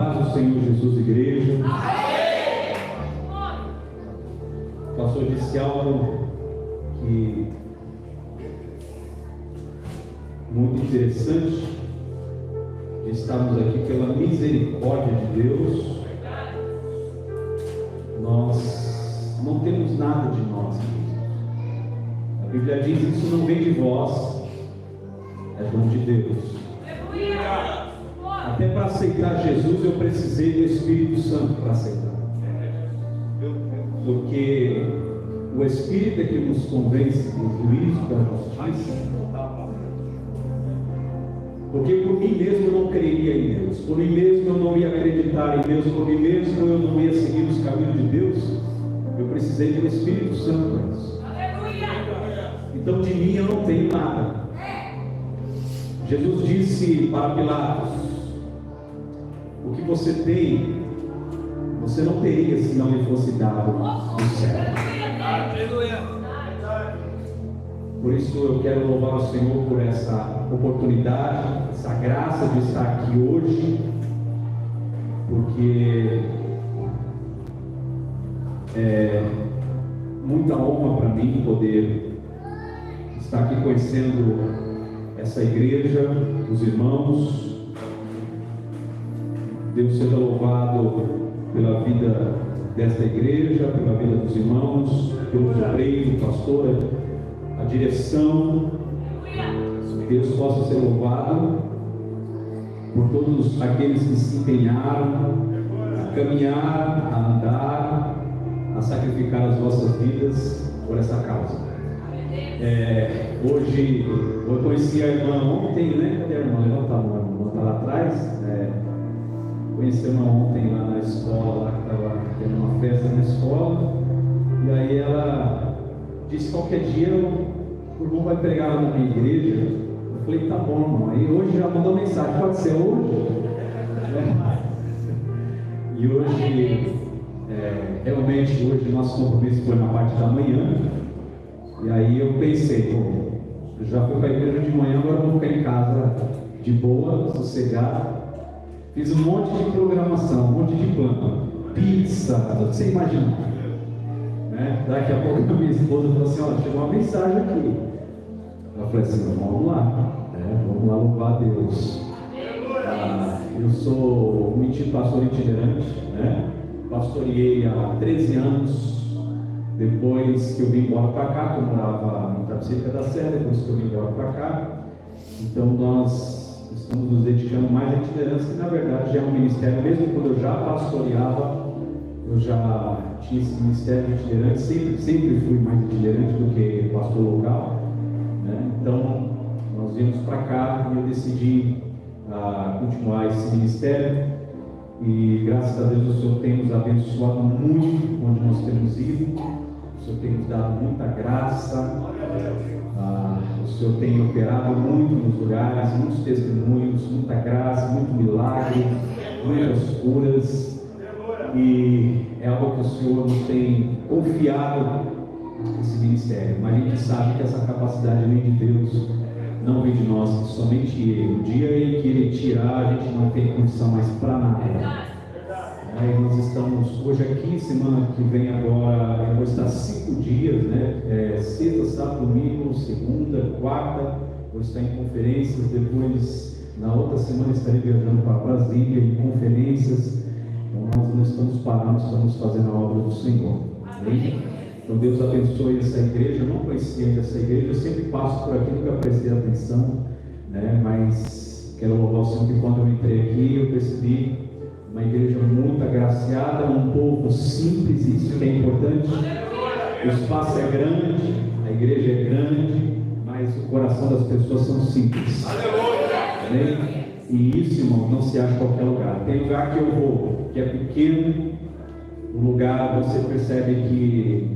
paz do Senhor Jesus, igreja. O pastor disse algo que muito interessante, de estarmos aqui pela misericórdia de Deus. Nós não temos nada de nós. A Bíblia diz que isso não vem de vós, é dom de Deus. Até para aceitar Jesus eu precisei do Espírito Santo para aceitar, porque o Espírito é que nos convence do juízo, da justiça. Porque por mim mesmo eu não creria em Deus, por mim mesmo eu não ia acreditar em Deus, por mim mesmo eu não ia seguir os caminhos de Deus. Eu precisei do Espírito Santo para isso. Então de mim eu não tenho nada. Jesus disse para Pilatos: o que você tem, você não teria se não lhe fosse dado do céu. Por isso eu quero louvar o Senhor por essa oportunidade, essa graça de estar aqui hoje, porque é muita honra para mim poder estar aqui conhecendo essa igreja, os irmãos. Deus seja louvado pela vida desta igreja, pela vida dos irmãos, pelo obreiro, pastor, a direção. Deus possa ser louvado por todos aqueles que se empenharam a caminhar, a andar, a sacrificar as vossas vidas por essa causa. Hoje eu conheci a irmã ontem, né? Cadê a irmã? Levanta a mão, a irmã está lá atrás. Conheci a irmã ontem lá na escola, lá que estava tendo uma festa na escola, e aí ela disse: qualquer dia o irmão vai pregar lá na minha igreja. Eu falei: tá bom, irmão. Aí hoje já mandou mensagem: pode ser hoje? E hoje, realmente, hoje nosso compromisso foi na parte da manhã. E aí eu pensei: pô, eu já fui para a igreja de manhã, agora eu vou ficar em casa de boa, sossegado. Fiz um monte de programação, um monte de plano, pizza, tudo que você imagina. Daqui a pouco a minha esposa falou assim: olha, chegou uma mensagem aqui. Eu falei assim: vamos lá, vamos lá louvar a Deus. Eu sou um pastor itinerante, pastoreei há 13 anos. Depois que eu vim embora para cá, que eu morava em Itapecerica da Serra, depois que eu vim embora para cá, então nós estamos nos dedicando mais à itinerância, que na verdade já é um ministério. Mesmo quando eu já pastoreava, eu já tinha esse ministério de itinerante, sempre fui mais itinerante do que pastor local, Então nós viemos para cá e eu decidi continuar esse ministério, e graças a Deus o Senhor tem nos abençoado muito onde nós temos ido. O Senhor tem nos dado muita graça, o Senhor tem operado muito nos lugares, muitos testemunhos, muita graça, muito milagre, muitas curas, e é algo que o Senhor nos tem confiado esse ministério. Mas a gente sabe que essa capacidade vem de Deus, não vem de nós, somente Ele. O dia em que Ele tirar, a gente não tem condição mais para nada. Nós estamos hoje aqui, semana que vem agora, eu vou estar 5 dias, sexta, sábado, domingo, segunda, quarta, vou estar em conferências. Depois, na outra semana, estarei viajando para Brasília em conferências. Então nós não estamos parando, estamos fazendo a obra do Senhor. Amém? Então Deus abençoe essa igreja. Eu não conhecia ainda essa igreja, eu sempre passo por aqui, nunca prestei atenção, mas quero louvar o Senhor que quando eu entrei aqui eu percebi uma igreja muito agraciada, um povo simples, isso que é importante. O espaço é grande, a igreja é grande, mas o coração das pessoas são simples. Amém? E isso, irmão, não se acha em qualquer lugar. Tem lugar que eu vou, que é pequeno, um lugar você percebe que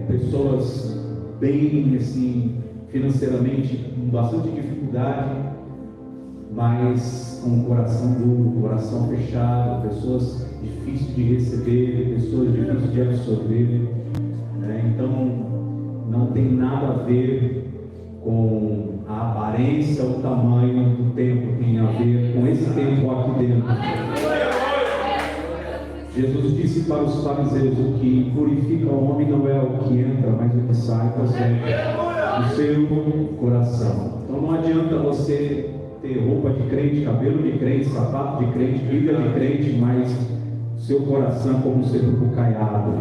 pessoas bem assim, financeiramente, com bastante dificuldade, mas com o coração duro, coração fechado, pessoas difíceis de receber, pessoas difíceis de absorver, Então não tem nada a ver com a aparência ou o tamanho do templo, tem a ver com esse templo aqui dentro. entra. Jesus disse para os fariseus: o que purifica o homem não é o que entra, mas o que sai do seu coração. Então não adianta você ter roupa de crente, cabelo de crente, sapato de crente, Bíblia de crente, mas seu coração como sepulcro caiado,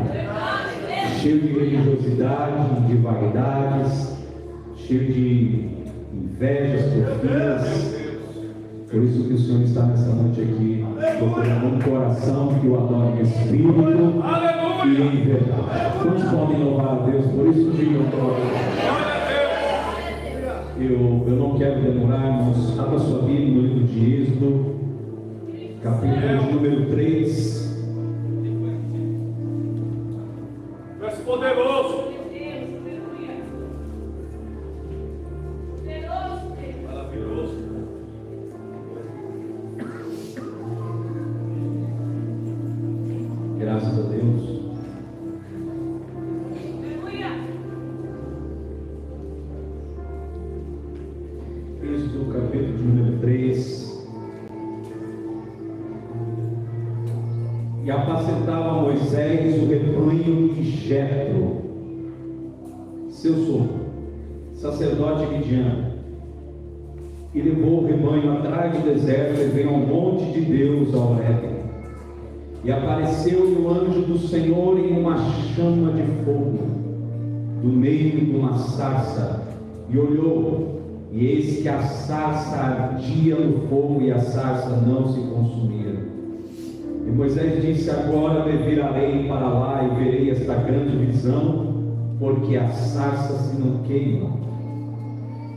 cheio de religiosidade, de vaidades, cheio de invejas, porfias. Por isso que o Senhor está nessa noite aqui, procurando um coração que o adore em espírito e em verdade. Quantos podem louvar a Deus? Por isso que eu não quero demorar, irmãos. Abra sua Bíblia no livro de Êxodo, capítulo de número 3. Deus poderoso. Graças a Deus. Êxodo, capítulo de número 3. E apacentava Moisés o rebanho de Jetro, seu sogro, sacerdote midiano, e levou o rebanho atrás do deserto e veio ao monte de Deus, ao Horebe. E apareceu-lhe o anjo do Senhor em uma chama de fogo, do meio de uma sarça, e olhou, e eis que a sarça ardia no fogo, e a sarça não se consumia. E Moisés disse: agora me virarei para lá e verei esta grande visão, porque a sarça se não queima.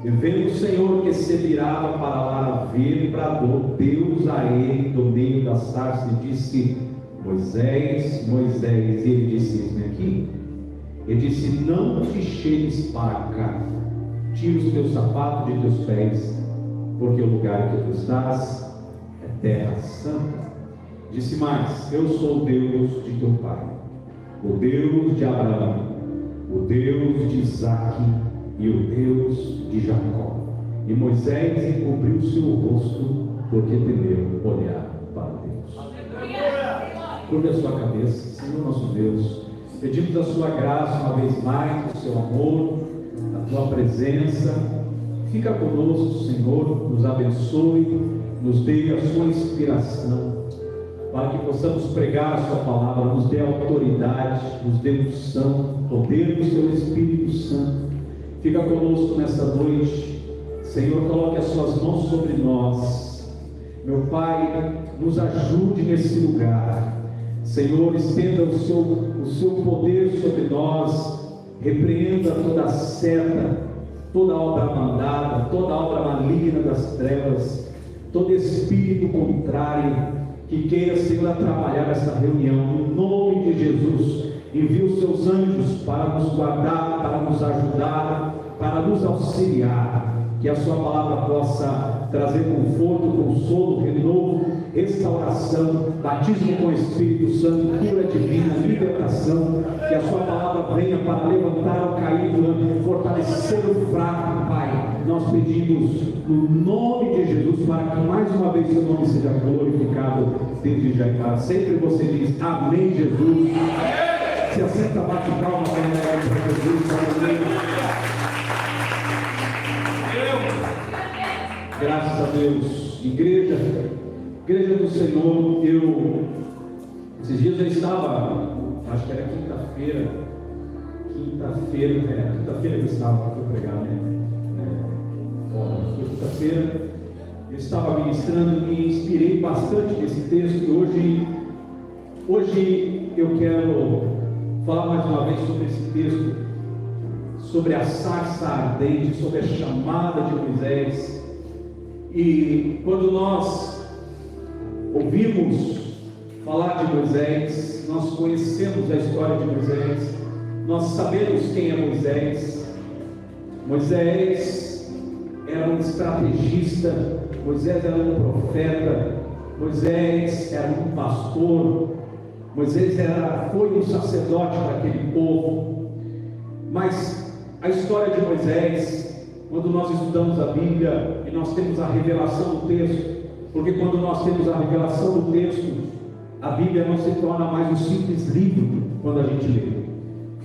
E vendo o Senhor que se virava para lá ver, bradou Deus a ele do meio da sarça e disse: Moisés, Moisés. E ele disse: eis-me aqui. Ele disse: não te chegues para cá, tira os teus sapatos de teus pés, porque o lugar que tu estás é terra santa. Disse mais: eu sou o Deus de teu pai, o Deus de Abraão, o Deus de Isaque e o Deus de Jacó. E Moisés encobriu o seu rosto, porque temeu olhar para Deus. Curva a sua cabeça. Senhor nosso Deus, pedimos a sua graça uma vez mais, o seu amor, a tua presença. Fica conosco, Senhor, nos abençoe, nos dê a sua inspiração, para que possamos pregar a sua palavra. Nos dê autoridade, nos dê unção, poder do seu Espírito Santo. Fica conosco nessa noite, Senhor. Coloque as suas mãos sobre nós, meu Pai. Nos ajude nesse lugar, Senhor. Estenda o seu poder sobre nós. Repreenda toda seta, toda obra mandada, toda obra maligna das trevas, todo espírito contrário que queira, Senhor, atrapalhar essa reunião. Em nome de Jesus, envia os seus anjos para nos guardar, para nos ajudar, para nos auxiliar. Que a sua palavra possa trazer conforto, consolo, renovo, restauração, batismo com o Espírito Santo, cura divina, libertação. Que a sua palavra venha para levantar o caído, fortalecer o fraco, Pai. Nós pedimos no nome de Jesus, para que mais uma vez seu nome seja glorificado desde já e para sempre. Você diz amém, Jesus. Se assenta, bate palma para Jesus. Amém. Graças a Deus. Igreja do Senhor. Esses dias eu estava, acho que era quinta-feira que eu estava para pregar, né? Quinta-feira eu estava ministrando, me inspirei bastante nesse texto. E hoje eu quero falar mais uma vez sobre esse texto, sobre a sarça ardente, sobre a chamada de Moisés. E quando nós ouvimos falar de Moisés, nós conhecemos a história de Moisés, nós sabemos quem é Moisés. Moisés era um estrategista, Moisés era um profeta, Moisés era um pastor, Moisés foi um sacerdote para aquele povo. Mas a história de Moisés, quando nós estudamos a Bíblia, e nós temos a revelação do texto, porque quando nós temos a revelação do texto, a Bíblia não se torna mais um simples livro quando a gente lê.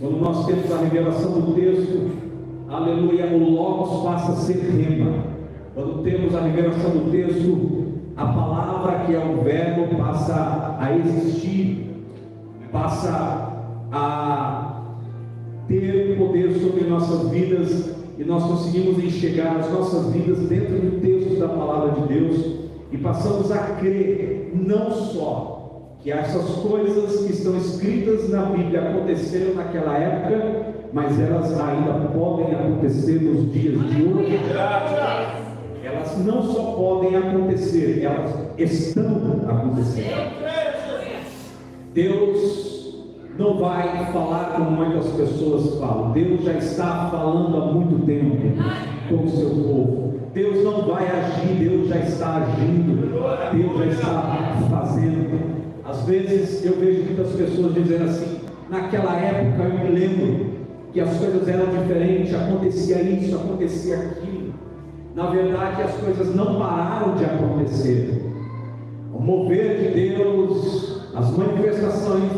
Quando nós temos a revelação do texto, aleluia, o Logos passa a ser rema. Quando temos a revelação do texto, a palavra que é o verbo passa a existir, passa a ter poder sobre nossas vidas, e nós conseguimos enxergar as nossas vidas dentro do texto da palavra de Deus, e passamos a crer não só que essas coisas que estão escritas na Bíblia aconteceram naquela época, mas elas ainda podem acontecer nos dias de hoje. Elas não só podem acontecer, elas estão acontecendo. Deus não vai falar como muitas pessoas falam. Deus já está falando há muito tempo com o seu povo. Deus não vai agir, Deus já está agindo, Deus já está fazendo. Às vezes eu vejo muitas pessoas dizendo assim: naquela época eu me lembro que as coisas eram diferentes, acontecia isso, acontecia aquilo. Na verdade, as coisas não pararam de acontecer. O mover de Deus, as manifestações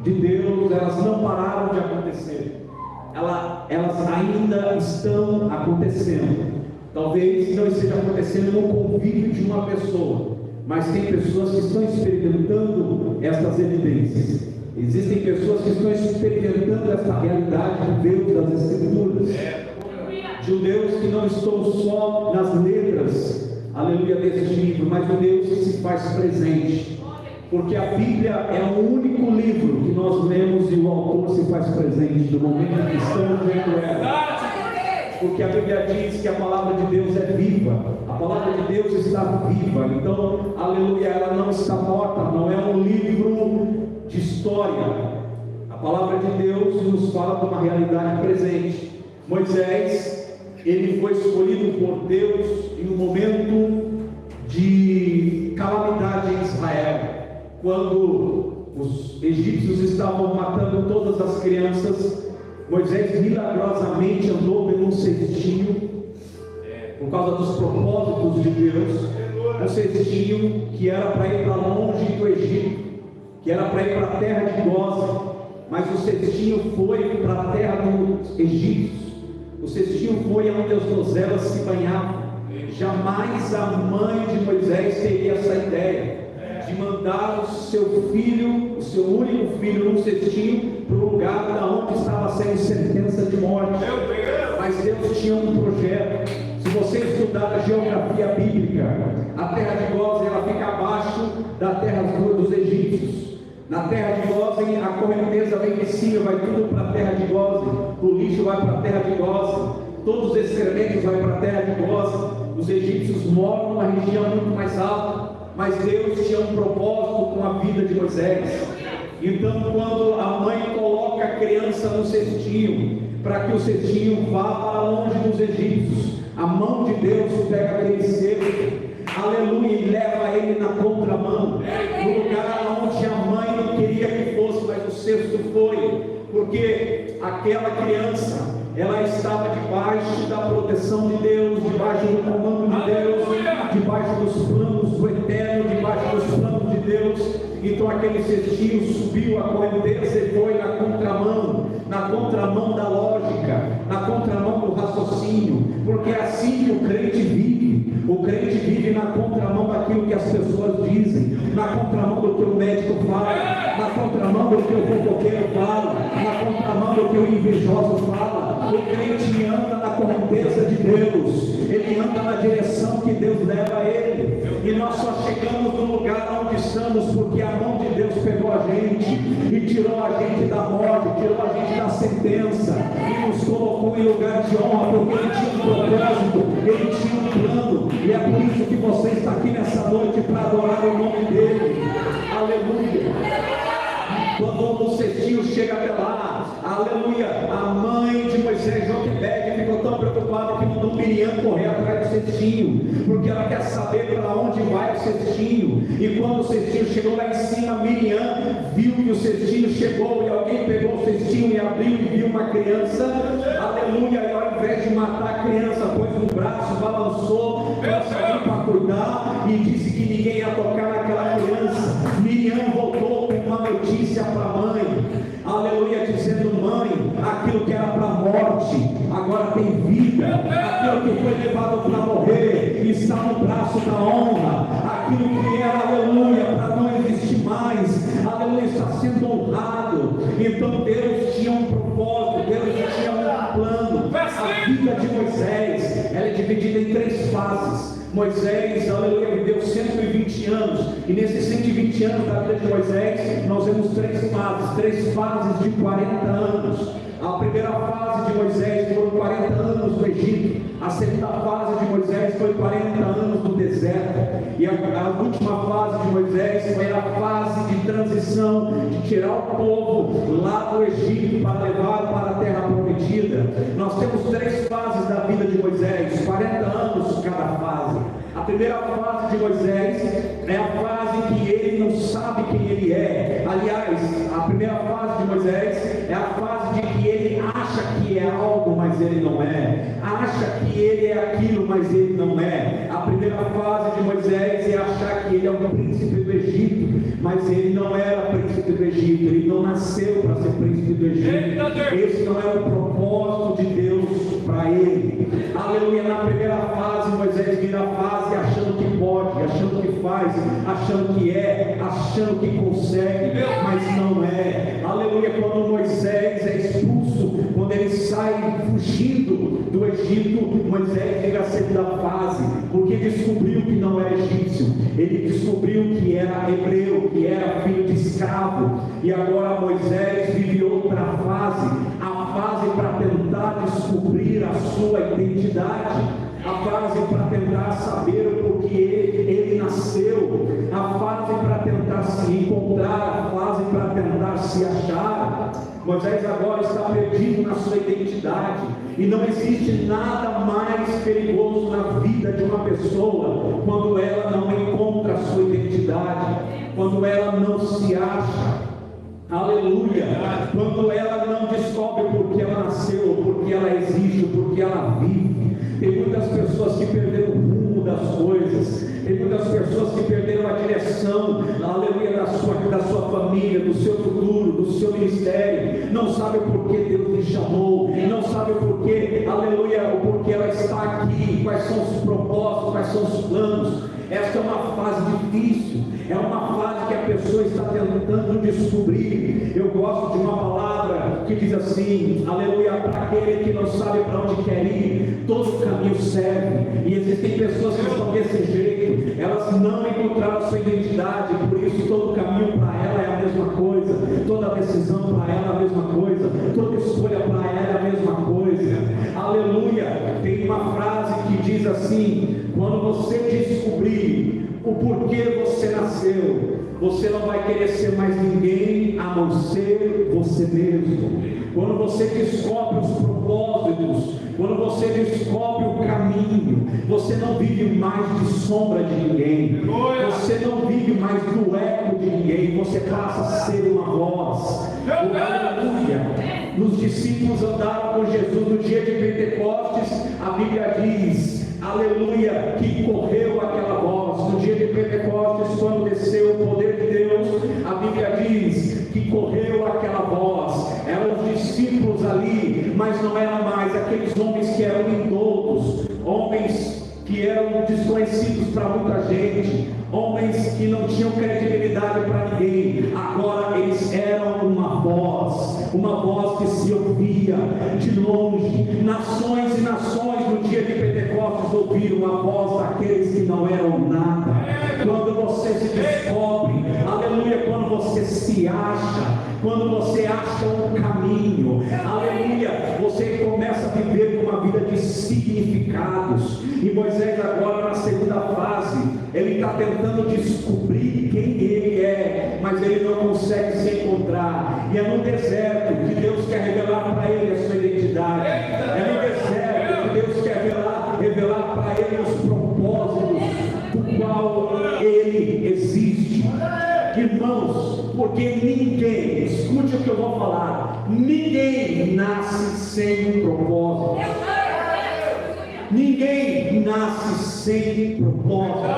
de Deus, elas não pararam de acontecer. Elas ainda estão acontecendo. Talvez não esteja acontecendo no convívio de uma pessoa, mas tem pessoas que estão experimentando essas evidências. Existem pessoas que estão experimentando essa realidade de Deus das Escrituras, de um Deus que não estou só nas letras, aleluia, desse livro, mas um Deus que se faz presente, porque a Bíblia é o único livro que nós lemos e o autor se faz presente no momento em que estamos vendo ela. Porque a Bíblia diz que a palavra de Deus é viva, a palavra de Deus está viva, então, aleluia, ela não está morta, não é um livro de história. A palavra de Deus nos fala de uma realidade presente. Moisés, ele foi escolhido por Deus em um momento de calamidade em Israel, quando os egípcios estavam matando todas as crianças. Moisés milagrosamente andou em um cestinho, por causa dos propósitos de Deus, um cestinho que era para ir para longe do Egito, que era para ir para a terra de Gósen, mas o cestinho foi para a terra dos egípcios, o cestinho foi onde as donzelas se banhavam. Jamais a mãe de Moisés teria essa ideia de mandar o seu filho, o seu único filho, num cestinho para o lugar onde estava sendo sentença de morte. Mas Deus tinha um projeto. Se você estudar a geografia bíblica, a terra de Gósen ela fica abaixo da terra dos egípcios. Na terra de Gósen a correnteza vem de cima, vai tudo para a terra de Gósen, o lixo vai para a terra de Gósen, todos os excrementos vão para a terra de Gósen. Os egípcios moram numa região muito mais alta, mas Deus tinha um propósito com a vida de Moisés. Então, quando a mãe coloca a criança no cestinho, para que o cestinho vá para longe dos egípcios, a mão de Deus pega aquele cesto, aleluia, e leva ele na contramão, no lugar onde a mãe não queria que fosse, mas o cesto foi, porque aquela criança, ela estava debaixo da proteção de Deus, debaixo do comando de Deus, debaixo dos planos do eterno, debaixo dos planos de Deus. Então aquele cestinho subiu a correnteza e foi na contramão da lógica, na contramão do raciocínio, porque é assim que o crente vive. O crente vive na contramão daquilo que as pessoas dizem, na contramão do que o médico fala, na contramão do que o fofoqueiro fala, na contramão do que o invejoso fala. O crente anda na correnteza de Deus, ele anda na direção que Deus leva ele, e nós só chegamos no lugar onde estamos porque a mão de Deus pegou a gente e tirou a gente da morte, tirou a gente da sentença e nos colocou em lugar de honra, porque ele tinha um propósito, ele tinha um plano, e é por isso que você está aqui nessa noite para adorar o nome dele. Aleluia. Quando o cestinho chega até lá, aleluia, a mãe de Moisés, Joquebede, ficou tão preocupada que mandou Miriam correr atrás do cestinho, porque ela quer saber para onde vai o cestinho. E quando o cestinho chegou lá em cima, Miriam viu que o cestinho chegou e alguém pegou o cestinho e abriu e viu uma criança, aleluia, e ao invés de matar a criança, pôs no braço, balançou, saiu para cuidar e disse que ninguém ia tocar naquela criança. Miriam voltou com uma notícia para a mãe, aleluia, dizendo: mãe, aquilo que era para a morte, agora tem vida, aquilo que foi levado para morrer, está no braço da honra, aquilo que era, aleluia, para não existir mais, aleluia, está sendo honrado. Então Deus tinha um propósito, Deus tinha um plano. A vida de Moisés, ela é dividida em 3 fases. Moisés, aleluia, viveu 120 anos, e nesses 120 anos da vida de Moisés, nós vemos 3 fases de 40 anos. A primeira fase de Moisés foram 40 anos no Egito, a segunda fase de Moisés foi 40 anos no deserto, e a última fase de Moisés foi a fase de transição, de tirar o povo lá do Egito para levar para a terra prometida. Nós temos 3 fases da vida de Moisés, 40 anos cada fase. A primeira fase de Moisés é a fase que ele não sabe quem ele é. Aliás, a primeira fase de Moisés é a fase de que ele acha que é algo, mas ele não é. Acha que ele é aquilo, mas ele não é. A primeira fase de Moisés é achar que ele é o príncipe do Egito, mas ele não era príncipe do Egito. Ele não nasceu para ser príncipe do Egito. Esse não era o propósito de Deus para ele. Aleluia. Na primeira fase, Moisés vira a fase achando que pode, achando que faz, achando que é, achando que consegue, mas não é. Aleluia. Quando Moisés é expulso, quando ele sai fugindo do Egito, Moisés chega a segunda fase, porque descobriu que não era egípcio, ele descobriu que era hebreu, que era filho de escravo, e agora Moisés vive outra fase, a fase para tentar descobrir a sua identidade, a fase para tentar saber o porquê ele nasceu, a fase para tentar se encontrar, a fase para tentar se achar. Moisés agora está perdido na sua identidade, e não existe nada mais perigoso na vida de uma pessoa quando ela não encontra a sua identidade, quando ela não se acha. Aleluia. Quando ela não descobre por que ela nasceu, por que ela existe, por que ela vive. Tem muitas pessoas que perderam o rumo das coisas, tem muitas pessoas que perderam a direção, aleluia, da sua família, do seu futuro, do seu ministério, não sabe por que Deus lhe chamou, não sabe por que, aleluia, o porquê ela está aqui, quais são os propósitos, quais são os planos. Esta é uma fase difícil, é uma fase que a pessoa está tentando descobrir. Eu gosto de uma palavra que diz assim, aleluia, para aquele que não sabe para onde quer ir, todo caminho serve. E existem pessoas que estão desse jeito, elas não encontraram sua identidade, por isso todo caminho para ela é a mesma coisa, toda decisão para ela é a mesma coisa, toda escolha para ela é a mesma coisa. Aleluia. Tem uma frase que diz assim: quando você descobrir o porquê você nasceu, você não vai querer ser mais ninguém a não ser você mesmo. Quando você descobre os propósitos, quando você descobre o caminho, você não vive mais de sombra de ninguém, você não vive mais do eco de ninguém, você passa a ser uma voz. Aleluia. Os discípulos andaram com Jesus no dia de Pentecostes, a Bíblia diz, aleluia, que correu aquela voz. No dia de Pentecostes, quando desceu o poder de Deus, a Bíblia diz que correu aquela voz. Eram os discípulos ali, mas não eram mais aqueles homens que eram indoutos, homens que eram desconhecidos para muita gente, homens que não tinham credibilidade para ninguém. Agora eles eram uma voz que se ouvia de longe. Nações e nações no dia de Pentecostes ouviram a voz daqueles que não eram nada. Quando você se descobre, aleluia, quando você se acha, quando você acha um caminho, aleluia, você começa a viver uma vida de significados. E Moisés agora na segunda fase, ele está tentando descobrir quem ele é, mas ele não consegue se encontrar. E é no deserto que Deus quer revelar para ele a sua identidade. É no deserto que Deus quer revelar para ele os propósitos do qual ele existe. Irmãos, porque ninguém, escute o que eu vou falar, ninguém nasce sem um propósito. Ninguém nasce sem propósito.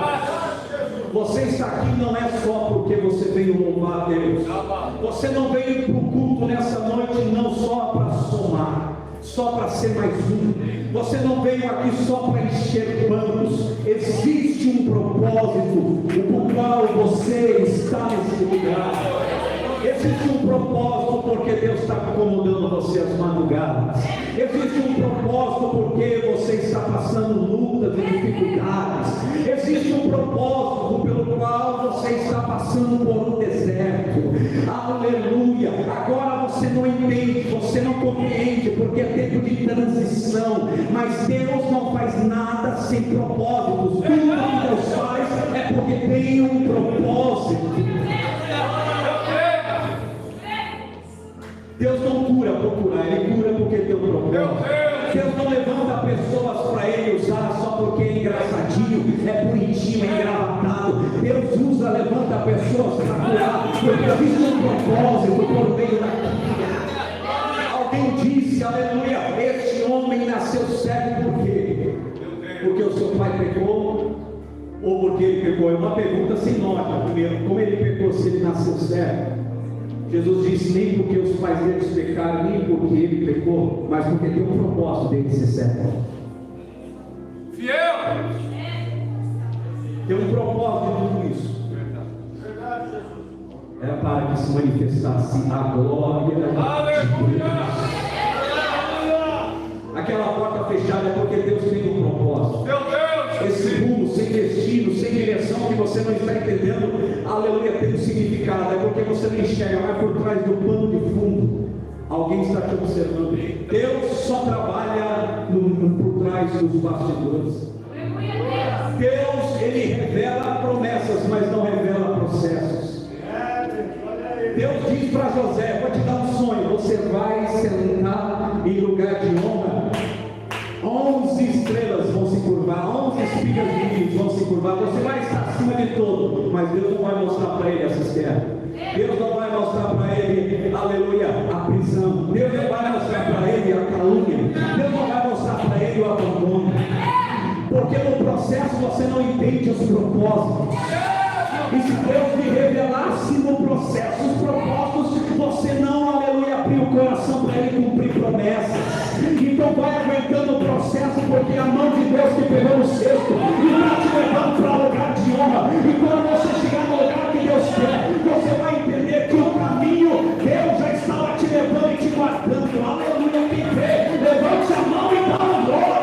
Você está aqui não é só porque você veio louvar a Deus. Você não veio para o culto nessa noite não só para somar, só para ser mais um. Você não veio aqui só para encher bancos. Existe um propósito por qual você está nesse lugar. Existe um propósito porque Deus está acomodando você às madrugadas. Existe um propósito porque você está passando lutas e dificuldades. Existe um propósito pelo qual você está passando por um deserto. Aleluia! Agora você não entende, você não compreende, porque é tempo de transição. Mas Deus não faz nada sem propósitos. Tudo que Deus faz é porque tem um propósito. Deus não cura por curar, Ele cura porque tem um propósito. Deus não levanta pessoas para Ele usar só porque é engraçadinho, é bonitinho, é engravatado. Deus levanta pessoas para curar, porque existe um propósito por meio daquilo. Alguém disse, aleluia, este homem nasceu cego por quê? Porque o seu pai pecou, ou porque ele pecou? É uma pergunta sem nota. Primeiro, como ele pecou se ele nasceu cego? Jesus disse, nem porque os pais deles pecaram, nem porque ele pecou, mas porque tem um propósito dele ser cego. Fiel! Tem um propósito de tudo isso. Verdade, Jesus. É para que se manifestasse a glória de Deus. Aquela porta fechada é porque Deus tem um propósito. Meu Deus! Esse rumo sem destino, sem direção, que você não está entendendo, aleluia, tem um significado. É porque você não enxerga, mas por trás do pano de fundo alguém está te observando. Deus só trabalha por trás dos bastidores. Deus, Ele revela promessas, mas não revela processos. Deus diz para José, vou te dar um sonho, você vai sentar em lugar de honra, 11 estrelas vão se curvar, 11 espigas de milho vão se curvar, você vai estar acima de todo, mas Deus não vai mostrar para ele a cisterna, Deus não vai mostrar para ele, aleluia, a prisão, Deus não vai mostrar para ele a calúnia, Deus não vai mostrar para ele o abandono, porque no processo você não entende os propósitos. E se Deus me revelasse no processo os propósitos, você não, aleluia, abriu o coração para Ele cumprir promessas. Então vai aguentando o processo, porque a mão de Deus te pegou no cesto e está te levando para o lugar de honra. E quando você chegar no lugar que Deus quer, você vai entender que o caminho Deus já estava te levando e te guardando. Aleluia, quem crê, levante a mão e dá um glória.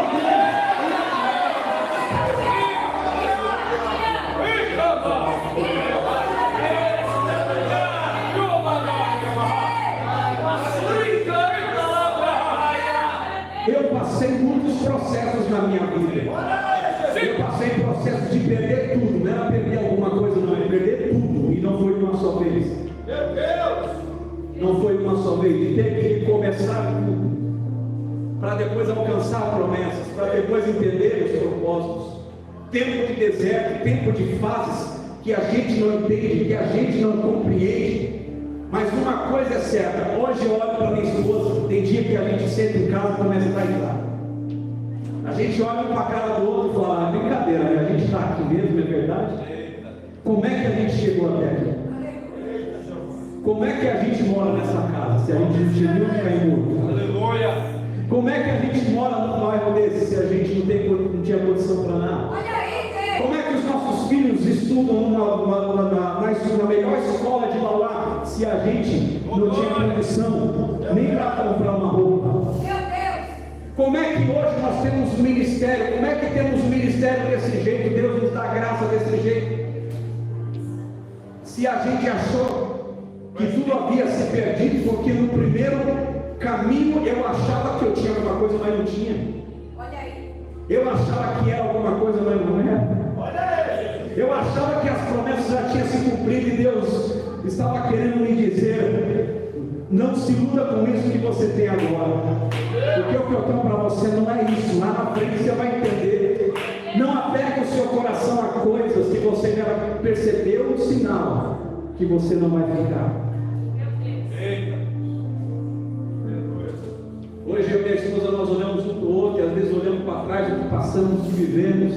Eu passei muitos processos na minha vida. Eu passei processos de perder tudo. Não era perder alguma coisa, não. É perder tudo. E não foi uma só vez. Meu Deus! Não foi uma só vez. E ter que começar tudo, para depois alcançar promessas, para depois entender os propósitos. Tempo de deserto, tempo de fases que a gente não entende, que a gente não compreende. Mas uma coisa é certa, hoje eu olho para minha esposa, tem dia que a gente senta em casa e começa a risar. A gente olha para a cara do outro e fala, brincadeira, né? A gente está aqui mesmo, é verdade? Como é que a gente chegou até aqui? Como é que a gente mora nessa casa, se a gente não chegou a ficar morto? Aleluia! Como é que a gente mora num bairro desse, se a gente não tinha condição para nada? Como é que os nossos filhos estudam na melhor escola de Mauá, se a gente não tinha condição nem para comprar uma roupa? Como é que hoje nós temos ministério? Como é que temos ministério desse jeito? Deus nos dá graça desse jeito? Se a gente achou que tudo havia se perdido, porque no primeiro caminho eu achava que eu tinha alguma coisa, mas não tinha. Eu achava que era alguma coisa, mas não era. Eu achava que as promessas já tinham se cumprido e Deus estava querendo me dizer, não se iluda com isso que você tem agora, porque o que eu tenho para você não é isso. Lá na frente você vai entender. Não apegue o seu coração a coisas que você já percebeu um sinal que você não vai ficar. Hoje eu e minha esposa, nós olhamos um para o outro, e às vezes olhamos para trás, o que passamos, o que vivemos,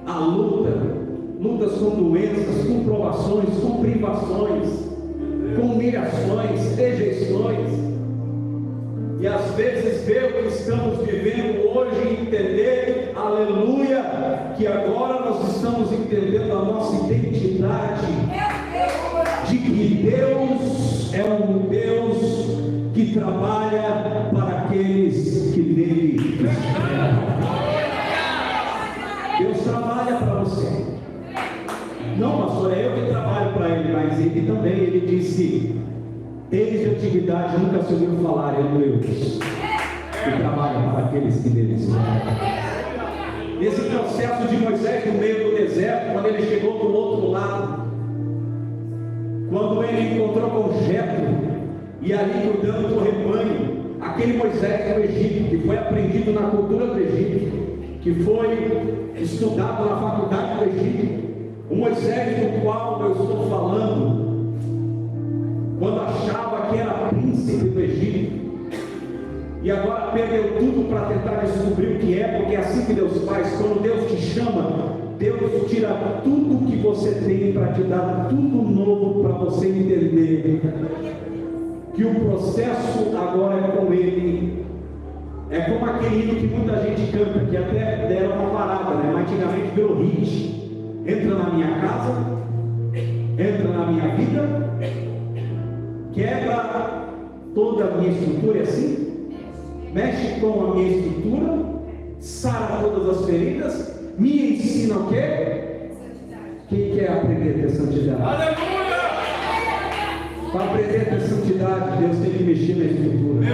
a lutas com doenças, com provações, com privações, com humilhações, rejeições, e às vezes ver o que estamos vivendo hoje e entender, aleluia, que agora nós estamos entendendo a nossa identidade, de que Deus é um Deus que trabalha para aqueles que nele esperam. Deus trabalha para você. Não, pastor, é eu que trabalho para ele, mas ele também, ele disse, desde a antiguidade nunca se ouviu falar em Deus que trabalha para aqueles que nele esperam. Nesse processo de Moisés no meio do deserto, quando ele chegou do outro lado, quando ele encontrou com Jetro, e ali cuidando do rebanho, aquele Moisés do Egito, que foi aprendido na cultura do Egito, que foi estudado na faculdade do Egito, o Moisés do qual eu estou falando, quando achava que era príncipe do Egito, e agora perdeu tudo para tentar descobrir o que é, porque é assim que Deus faz. Quando Deus te chama, Deus tira tudo que você tem para te dar tudo novo, para você entender que o processo agora é com Ele. É como aquele hino que muita gente canta, que até deram uma parada, né? Mas antigamente virou hit. Entra na minha casa, entra na minha vida, quebra toda a minha estrutura, é assim? Mexe com a minha estrutura, sara todas as feridas, me ensina o quê? Quem quer aprender a ter santidade? Aleluia! Para aprender a ter santidade, Deus tem que mexer na estrutura.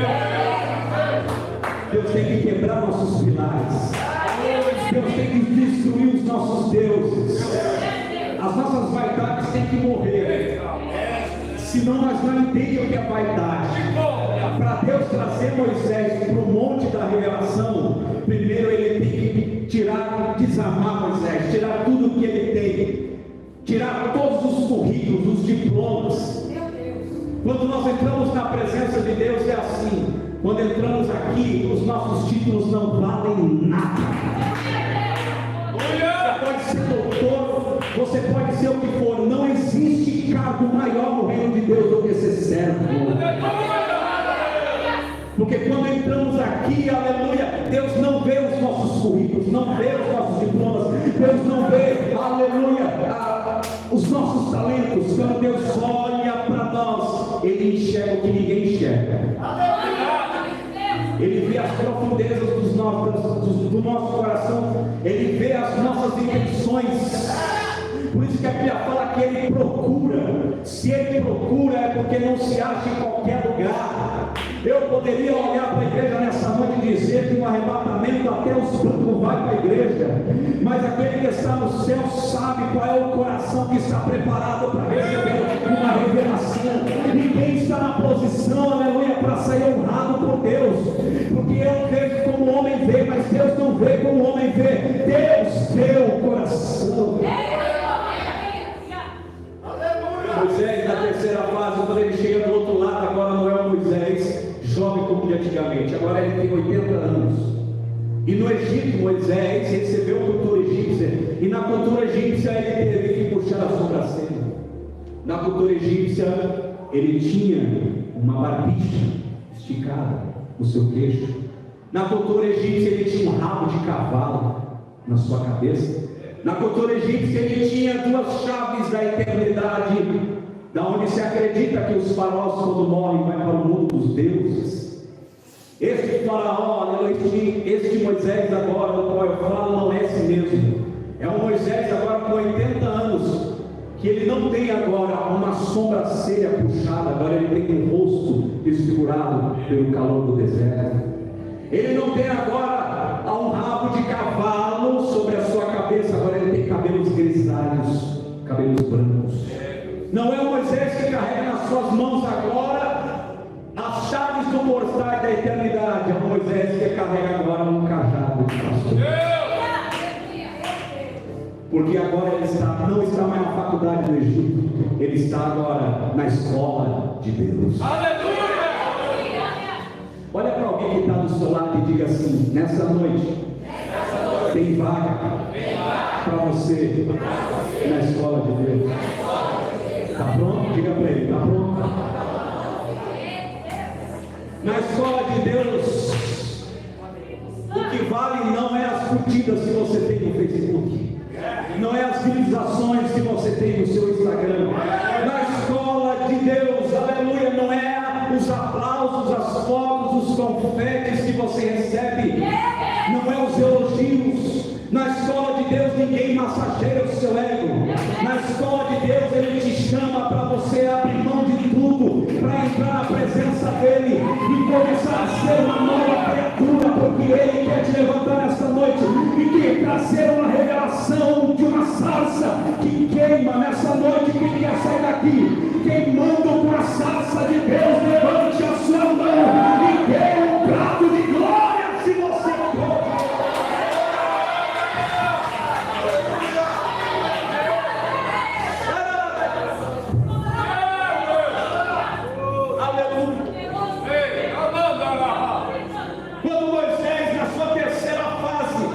Deus tem que quebrar nossos pilares. Deus tem que destruir os nossos deuses. As nossas vaidades têm que morrer. Senão nós não entendemos o que é vaidade. Para Deus trazer Moisés para o monte da revelação, primeiro ele tem que tirar, desarmar Moisés, tirar tudo o que ele tem, tirar todos os currículos, os diplomas. Quando nós entramos na presença de Deus é assim. Quando entramos aqui, os nossos títulos não valem nada. Você pode ser doutor, você pode ser o que for, não existe cargo maior no reino de Deus do que ser servo. Porque quando entramos aqui, aleluia, Deus não vê os nossos currículos, não vê os nossos diplomas, Deus não vê, aleluia, os nossos talentos. Quando Deus olha para nós, Ele enxerga o que ninguém enxerga. Ele vê as profundezas do nosso coração, Ele vê as nossas intenções. Por isso que a Bíblia fala que Ele procura. Se Ele procura é porque não se acha em qualquer lugar. Eu poderia olhar para a igreja nessa noite e dizer que no arrebatamento até os bancos vai para a igreja, mas aquele que está no céu sabe qual é o coração que está preparado para receber uma revelação. Ninguém está na posição, aleluia, para sair honrado por Deus, porque eu vejo como o homem vê, mas Deus não vê como o homem vê. Deus vê o coração. Moisés, na terceira fase, quando ele chega do outro lado, agora não é o Moisés jovem como de antigamente, agora ele tem 80 anos. E no Egito, Moisés recebeu cultura egípcia, e na cultura egípcia ele teve que puxar a sobrancelha. Na cultura egípcia, ele tinha uma barbicha esticada no seu queixo. Na cultura egípcia, ele tinha um rabo de cavalo na sua cabeça. Na cultura egípcia ele tinha duas chaves da eternidade, da onde se acredita que os faraós quando morrem vai para o mundo dos deuses. Este faraó, este Moisés agora, do qual eu falo, não é esse mesmo. É um Moisés agora com 80 anos, que ele não tem agora uma sobrancelha puxada, agora ele tem um rosto desfigurado pelo calor do deserto. Ele não tem agora um rabo de cavalo sobre a sua cabeça, agora ele tem cabelos grisalhos, cabelos brancos. Não é o Moisés que carrega nas suas mãos agora as chaves do portal da eternidade, é o Moisés que carrega agora um cajado de pastor. Porque agora ele não está mais na faculdade do Egito, ele está agora na escola de Deus. Aleluia! Olha para alguém que está do seu lado e diga assim: nessa noite tem vaga para você na escola de Deus. Está pronto? Diga para ele: está pronto? Na escola de Deus, o que vale não é as curtidas que você tem no Facebook, não é as visualizações que você tem no seu Instagram. Na escola de Deus, aleluia, não é os aplausos, as fotos, os confetes que você recebe, não é os elogios. Na escola de Deus ninguém massageia o seu ego. Na escola de Deus Ele te chama para você abrir mão de tudo, para entrar na presença dEle e começar a ser uma nova criatura, porque Ele quer te levantar nesta noite e quer trazer uma revelação de uma sarça que queima nessa noite. Quem quer sair daqui queimando com a sarça de Deus, levante a sua mão e dê um prato de glória se você pode. Quando Moisés, na sua terceira fase,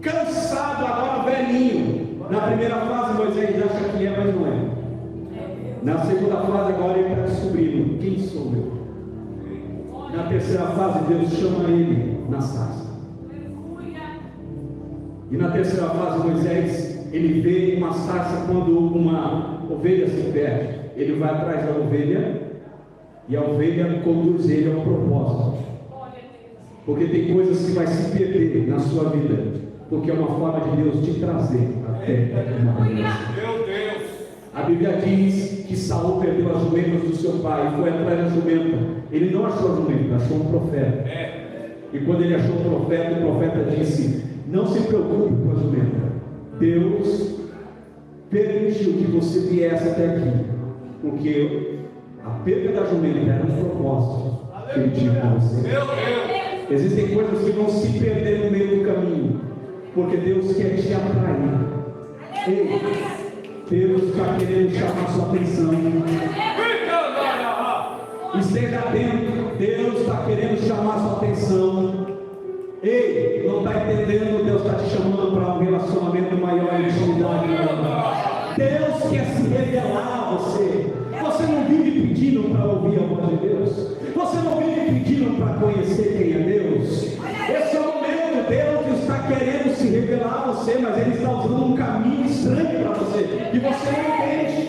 cansado, agora velhinho, na primeira fase Moisés acha que é, mas não é. Na segunda fase agora ele está descobrindo quem sou eu. Na terceira fase Deus chama ele na sarça. E na terceira fase Moisés, ele vê uma sarça quando uma ovelha se perde. Ele vai atrás da ovelha e a ovelha conduz ele ao propósito. Porque tem coisas que vai se perder na sua vida, porque é uma forma de Deus te trazer até uma promessa. Meu Deus! A Bíblia diz que Saul perdeu as jumentas do seu pai e foi atrás da jumenta. Ele não achou a jumenta, achou um profeta. E quando ele achou o profeta disse: não se preocupe com a jumenta. Deus permitiu que você viesse até aqui, porque a perda da jumenta era um propósito que ele tinha com você. Meu Deus! Existem coisas que vão se perder no meio do caminho, porque Deus quer te atrair. Ei, Deus está querendo chamar sua atenção. Esteja atento, Deus está querendo chamar sua atenção. Ei, não está entendendo? Deus está te chamando para um relacionamento maior em intimidade. Deus quer se revelar a você. Você não vive pedindo para ouvir a voz de Deus. Você não vive pedindo para conhecer quem é Deus. Esse é o momento. Deus está querendo se revelar a você, mas Ele está usando um caminho estranho para você, que você não entende.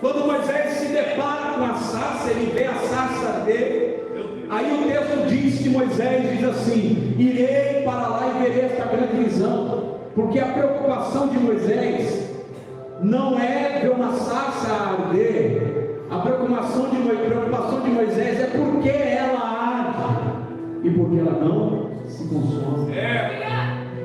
Quando Moisés se depara com a sarça, ele vê a sarça dele. Aí o texto diz que Moisés diz assim: irei para lá e verei esta grande visão. Porque a preocupação de Moisés não é ver uma sarça arder. A preocupação de Moisés é porque ela arde e porque ela não se consome.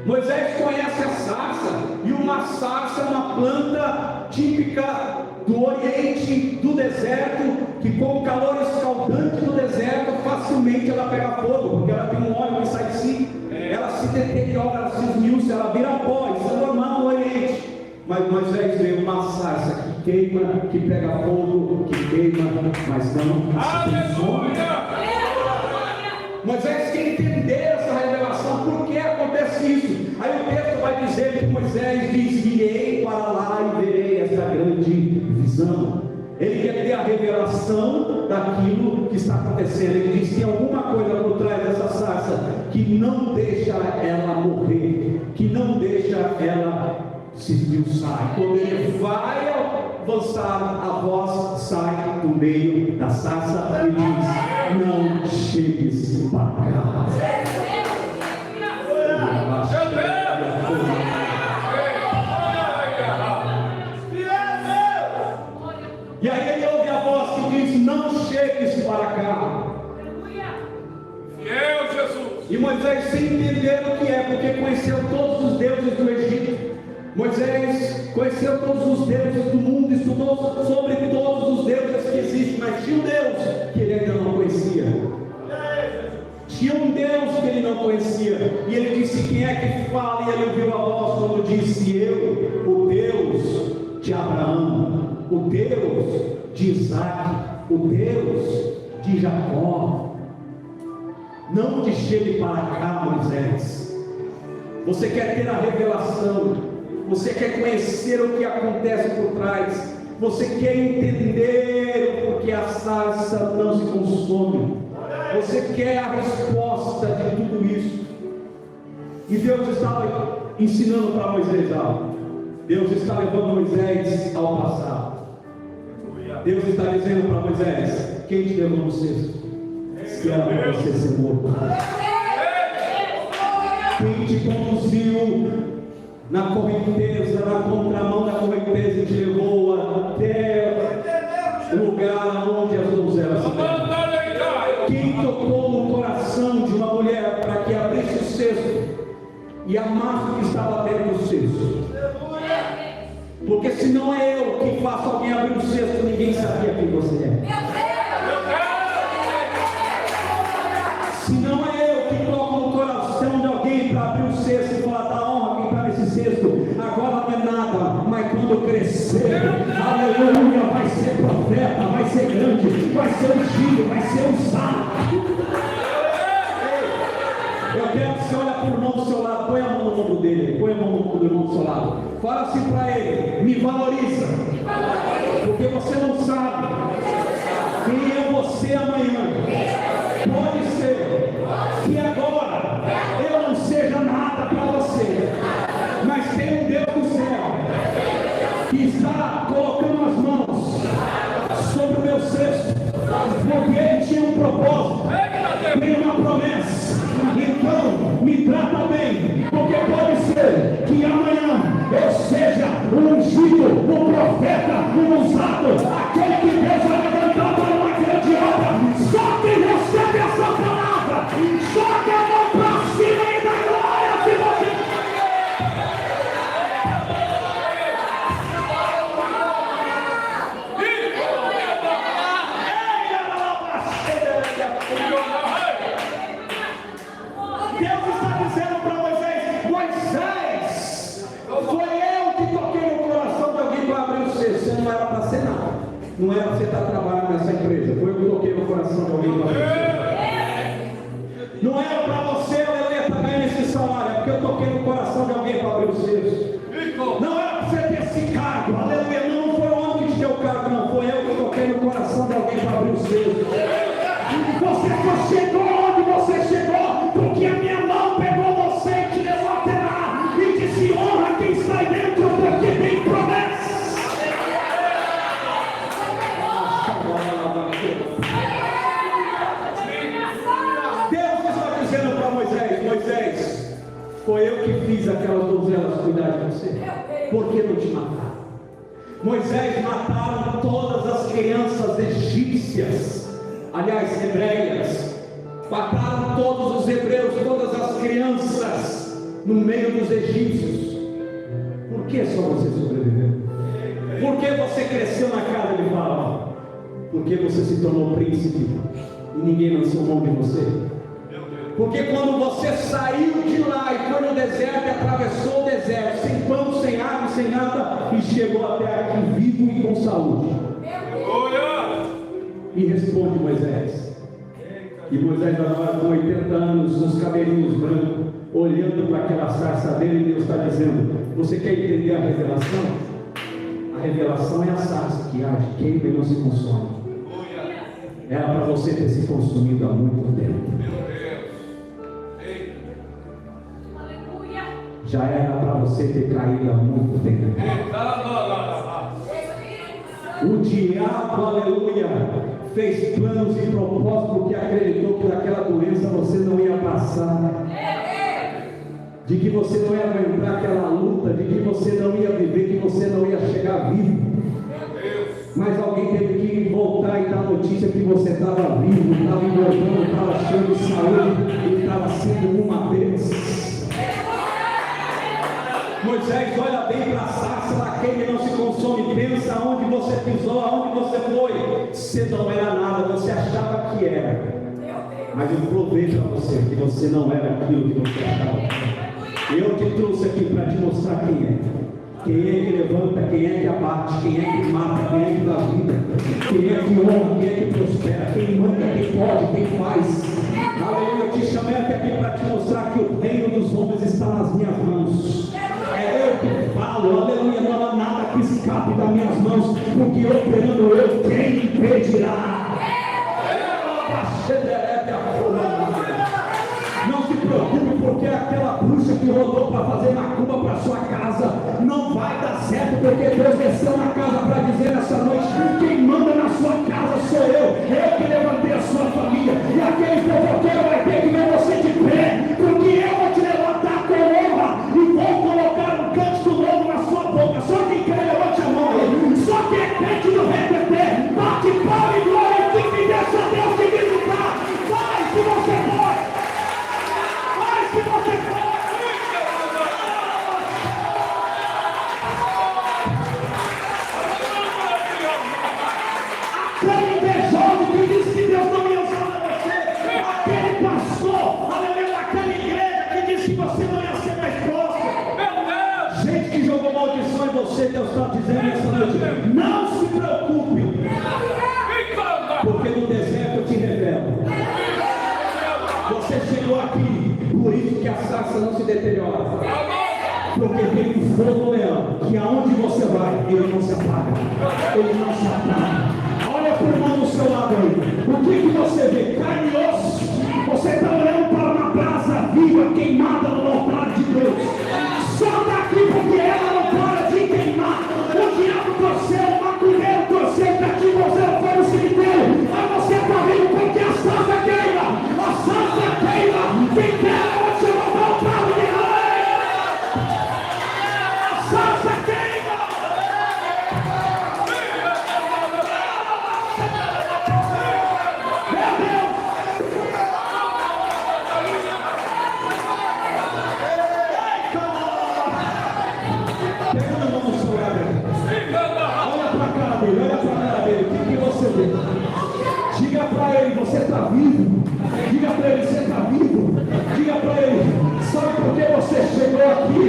Moisés conhece a sarça, e uma sarça é uma planta típica do Oriente, do deserto, que com o calor escaldante do deserto facilmente ela pega fogo, porque ela tem um óleo que sai de si, ela se deteriora, ela se esmiuça, ela vira pó. Isso é normal no Oriente. Mas Moisés vê uma sarça que queima, que pega fogo, que queima, mas não se consome. Moisés quer entender essa revelação, por que acontece isso? Aí o texto vai dizer que Moisés diz: irei para lá e verei essa grande visão. Ele quer ter a revelação daquilo que está acontecendo. Ele diz que tem alguma coisa por trás dessa sarça que não deixa ela morrer, que não deixa ela se esmiuçar. Quando ele vai avançar, a voz sai do meio da sarça e diz: não chegues para cá. E aí ele ouve a voz que diz: não chegues para cá. Fiel Jesus. E Moisés, sem entender o que é, porque conheceu todos os deuses do Egito, Moisés conheceu todos os deuses do mundo, estudou sobre todos os deuses que existem, mas tinha um Deus que ele ainda não conhecia. Tinha um Deus que ele não conhecia, e ele disse: quem é que fala? E ele ouviu a voz quando disse: eu, o Deus de Abraão, o Deus de Isaac, o Deus de Jacó. Não te chegue para cá, Moisés. Você quer ter a revelação, você quer conhecer o que acontece por trás, você quer entender o porquê a sarça não se consome, você quer a resposta de tudo isso. E Deus estava ensinando para Moisés algo. Deus está levando Moisés ao passado. Deus está dizendo para Moisés: quem te levou no cesto? Se era para você ser morto. Quem te conduziu na correnteza, na contramão da correnteza, e te levou até o lugar onde as donzelas se deram? Quem tocou no coração de uma mulher para que abrisse o cesto e amasse o que estava dentro do cesto? Porque se não é eu que faço alguém abrir o cesto, ninguém sabia quem você é. Se não é eu que toco no coração de alguém para abrir o cesto e falar da honra que está nesse cesto, agora não é nada, mas quando crescer, aleluia, vai ser profeta, vai ser grande, vai ser ungido, vai ser usado. Eu quero que você olhe para o irmão do seu lado, põe a mão no ombro dele, põe a mão no ombro do irmão do seu lado, fala assim para ele: me valoriza, porque você não sabe quem é você amanhã. Pode ser que agora eu não seja nada para você, mas tem um Deus do céu que está colocando as mãos sobre o meu cesto, porque Ele tinha um propósito, tem uma promessa. Então me trata bem, porque pode ser que amanhã eu seja um ungido, um profeta, um usado, aquele que Deus vai levantar para uma grande obra. Só quem recebe essa palavra, só que a mão para cima e da glória se você. Deus está dizendo para Moisés: Moisés, foi eu que toquei no coração de alguém para abrir o cesto. Você não era para ser nada, não era para você estar trabalhando nessa empresa. Foi eu que toquei no coração de alguém para abrir o cesto. Não era para você, aleluia, estar ganhando esse salário, é porque eu toquei no coração de alguém para abrir o cesto. Não era para você ter esse cargo, aleluia, não foi o homem que te deu o cargo, não, foi eu que toquei no coração de alguém para abrir o cesto. Você só chegou onde você chegou porque a minha mão pegou você e te levou até lá e disse: honra quem está aí dentro, porque tem promessa. Deus está dizendo para Moisés: Moisés, foi eu que fiz aquelas donzelas cuidar de você, por que não te mataram? Moisés, mataram todas as crianças egípcias, aliás, hebreias, mataram todos os hebreus, todas as crianças no meio dos egípcios. Por que só você sobreviveu? Por que você cresceu na casa de Faraó? Porque você se tornou príncipe e ninguém lançou mão de você. Porque quando você saiu de lá e foi no deserto e atravessou o deserto, sem pão, sem água, sem nada, e chegou até aqui vivo e com saúde. E responde Moisés. E Moisés agora com 80 anos, os cabelinhos brancos, olhando para aquela sarça dele, e Deus está dizendo: você quer entender a revelação? A revelação é a sarça que age, queima e não se consome. Era para você ter se consumido há muito tempo. Já era para você ter caído há muito tempo. O diabo, aleluia, fez planos e propósitos porque acreditou que daquela doença você não ia passar, de que você não ia aguentar aquela luta, de que você não ia viver, que você não ia chegar vivo. Mas alguém teve que voltar e dar notícia que você estava vivo, estava engordando, estava cheio de saúde e estava sendo uma bênção. Moisés olha bem para a sarça, ela queima e não se consome. Pensa aonde você pisou, aonde você foi. Você não era nada, você achava que era. Mas eu provei para você que você não era aquilo que você achava que era. Eu te trouxe aqui para te mostrar quem é. Quem é que levanta, quem é que abate, quem é que mata, quem é que dá vida, quem é que honra, quem é que prospera, quem manda, quem pode, quem faz. Aleluia, eu te chamei até aqui para te mostrar que o reino dos homens está nas minhas mãos. É eu que falo, aleluia, não há nada que escape das minhas mãos, porque operando eu, quem impedirá? Não se preocupe, porque aquela bruxa que rodou para fazer macumba para sua casa não vai dar certo, porque Deus desceu na casa para dizer nessa noite: quem manda na sua casa sou eu que levantei a sua família, e aquele fofoqueiro vai ter que ver você de pé, porque eu vou te levantar com honra e vou colocar um cântico novo na sua boca. Só quem quer levante a mão aí, só quem é crente no repetir, bate palma e glorifique e deixa Deus te visitar. Vai se você pode, vai se você pode. Aquele invejoso que disse que Deus não ia usar você, aquele pastor, aleluia, daquela igreja que disse que você não ia ser mais próximo, gente que jogou maldição em você, Deus está dizendo essa noite: não se preocupe, porque no deserto eu te revelo. Você chegou aqui, por isso que a sarça não se deteriora, porque tem um fogo nela, que aonde você vai, ele não se apaga, ele não se apaga. Olha para o irmão do seu lado aí, o que você vê? Carne e osso. Você está olhando para uma brasa viva, queimada no altar de Deus. Só está aqui porque ela não para de queimar. O diabo torceu, o macumbeiro torceu para que você não for no cemitério, mas você está vivo porque a sarça queima, a sarça queima. Quem quer você levantar o carro de rei, a sarça queima. Diga para ele, você está vivo. Diga para ele, você está vivo. Diga para ele, sabe por que você chegou aqui?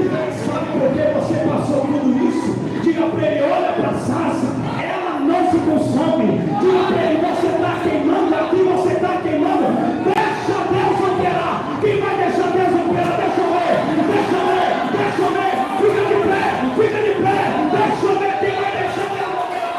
Sabe por que você passou tudo isso? Diga para ele, olha para a sarça, ela não se consome. Diga para ele, você está queimando aqui, você está queimando. Deixa Deus operar. Quem vai deixar Deus operar? Deixa eu ver, deixa eu ver, deixa eu ver. Fica de pé, deixa eu ver quem vai deixar Deus operar.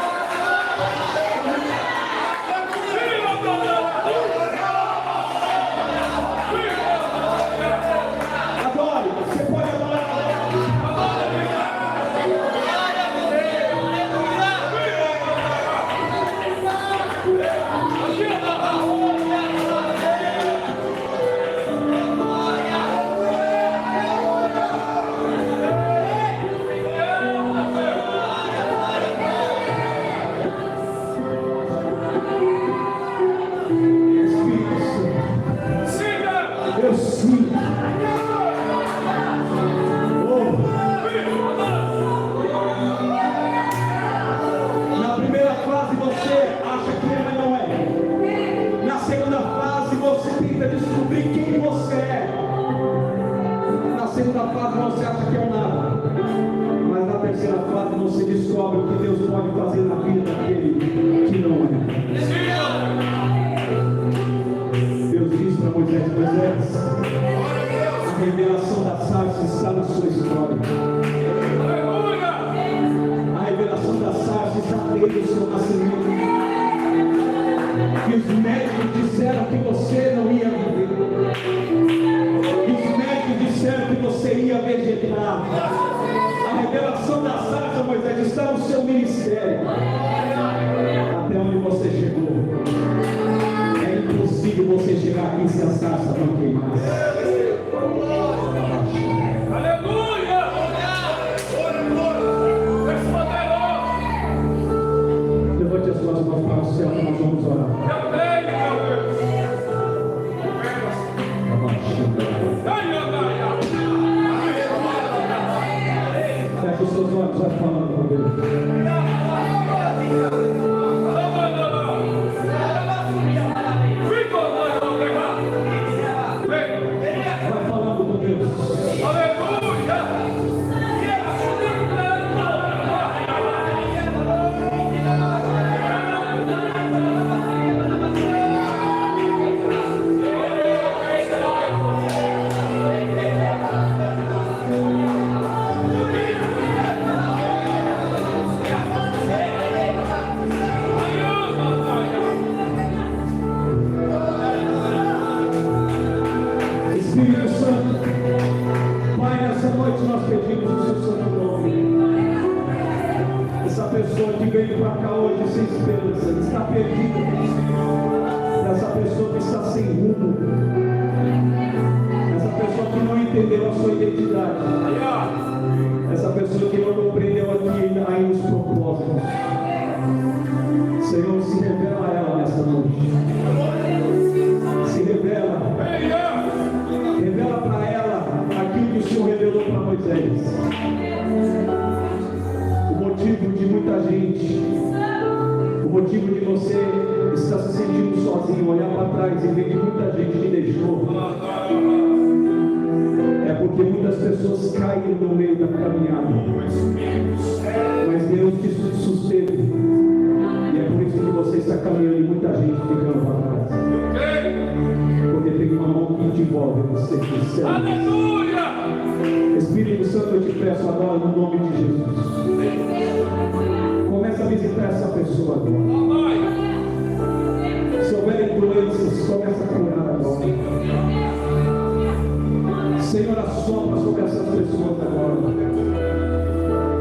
pessoa que veio para cá hoje sem esperança, que está perdida, para essa pessoa que está sem rumo, essa pessoa que não entendeu a sua identidade, essa pessoa que não compreendeu aqui ainda os propósitos. Senhor, se revela a ela nesta noite. Se revela. Revela para ela aquilo que o Senhor revelou para Moisés. O motivo de muita gente, o motivo de você estar se sentindo sozinho, olhar para trás e ver que muita gente te deixou, é porque muitas pessoas caíram no meio da caminhada, mas Deus te susteve, e é por isso que você está caminhando e muita gente ficando para trás, porque tem uma mão que te envolve, você que céu. Aleluia! Espírito Santo, eu te peço agora no nome de Jesus, começa a visitar essa pessoa agora.